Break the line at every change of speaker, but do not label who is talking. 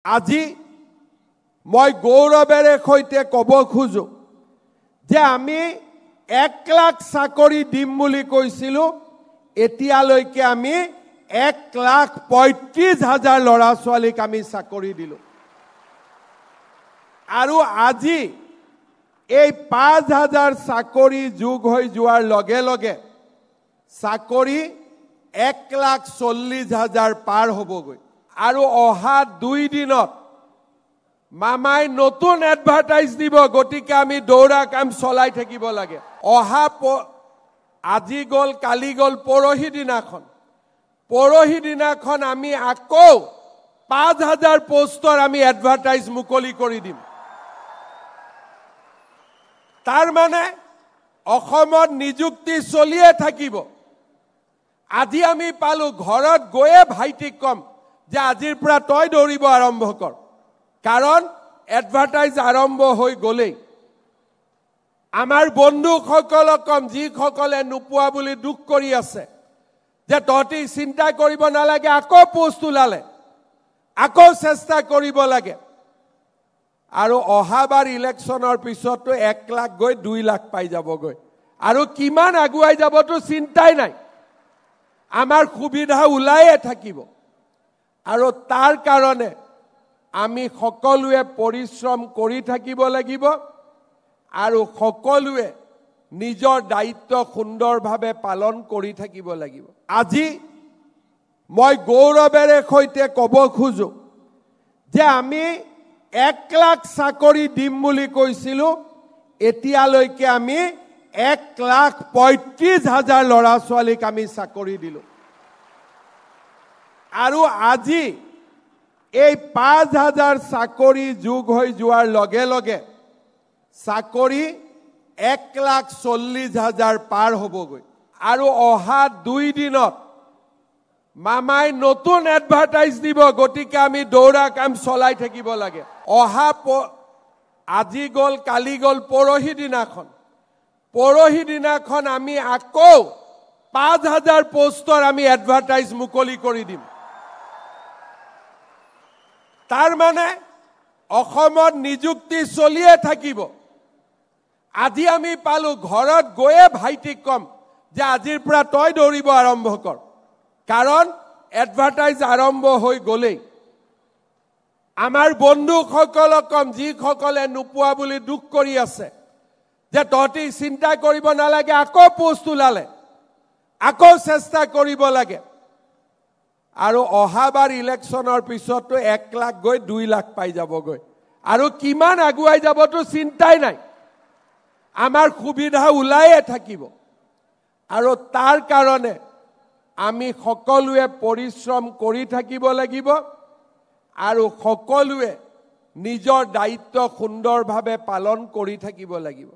আজি মই গৌৰৱেৰে সৈতে ক'ব খোজো যে আমি 1 লাখ চাকৰি দিম বুলি কৈছিলো এতিয়ালৈকে আমি 1,35,000 ল'ৰা ছোৱালীক আমি চাকৰি দিলো আৰু আজি এই 5,000 চাকৰি যোগ হৈ যোৱাৰ লগে লগে চাকৰি 1,40,000 পাৰ হ'বগৈ আৰু অহা 2 দিনত মামাই নতুন এডভাৰটাইজ দিব গতিকে আমি দৌৰা কাম চলাই থাকিব লাগে অহা আজি গল কালি গল পৰহি দিনাখন আমি আকৌ 5,000 পোষ্টৰ আমি এডভাৰটাইজ মুকলি কৰি দিম তাৰ মানে অসমত নিযুক্তি চলিয়ে থাকিব আজি আমি পালো ঘৰত গৈয়ে ভাইটিক কম যে আজিৰ পৰা তই দৌৰিব আৰম্ভ কৰ কাৰণ এডভাৰটাইজ আৰম্ভ হৈ গলেই আমাৰ বন্ধুসকলক কম যিসকলে নোপোৱা বুলি দুখ কৰি আছে যে তহঁতি চিন্তা কৰিব নালাগে আকৌ পোষ্ট ওলালে আকৌ চেষ্টা কৰিব লাগে আৰু অহাবাৰ ইলেকশ্যনৰ পিছতো 1 লাখ গৈ 2 লাখ পাই যাবগৈ আৰু কিমান আগুৱাই যাবতো চিন্তাই নাই আমাৰ সুবিধা ওলাইয়ে থাকিব আৰু তাৰ কাৰণে আমি সকলোৱে পৰিশ্ৰম কৰি থাকিব লাগিব আৰু সকলোৱে নিজৰ দায়িত্ব সুন্দৰভাৱে পালন কৰি থাকিব লাগিব আজি মই গৌৰৱেৰে সৈতে ক'ব খোজো যে আমি 1 লাখ চাকৰি দিম বুলি কৈছিলো এতিয়ালৈকে আমি 1,35,000 ল'ৰা ছোৱালীক আমি চাকৰি দিলো আৰু আজি এই 5,000 চাকৰি যোগ হৈ যোৱাৰ লগে লগে চাকৰি 1,40,000 পাৰ হ'বগৈ আৰু অহা 2 দিনত মামাই নতুন এডভাৰটাইজ দিব গতিকে আমি দৌৰা কাম চলাই থাকিব লাগে অহা আজি গল কালি গল পৰহি দিনাখন আমি আকৌ 5,000 পোষ্টৰ আমি এডভাৰটাইজ মুকলি কৰি দিম তাৰ মানে অসমত নিযুক্তি চলিয়ে থাকিব আজি আমি পালো ঘৰত গৈয়ে ভাইটিক কম যে আজিৰ পৰা তই দৌৰিব আৰম্ভ কৰ কাৰণ এডভাৰটাইজ আৰম্ভ হৈ গলেই আমাৰ বন্ধুসকলক কম যিসকলে নোপোৱা বুলি দুখ কৰি আছে যে তহঁতি চিন্তা কৰিব নালাগে আকৌ পোষ্ট ওলালে আকৌ চেষ্টা কৰিব লাগে আৰু অহাবাৰ ইলেকশ্যনৰ পিছতো 1 লাখ গৈ 2 লাখ পাই যাবগৈ আৰু কিমান আগুৱাই যাবতো চিন্তাই নাই আমাৰ সুবিধা ওলাইয়ে থাকিব আৰু তাৰ কাৰণে আমি সকলোৱে পৰিশ্ৰম কৰি থাকিব লাগিব আৰু সকলোৱে নিজৰ দায়িত্ব সুন্দৰভাৱে পালন কৰি থাকিব লাগিব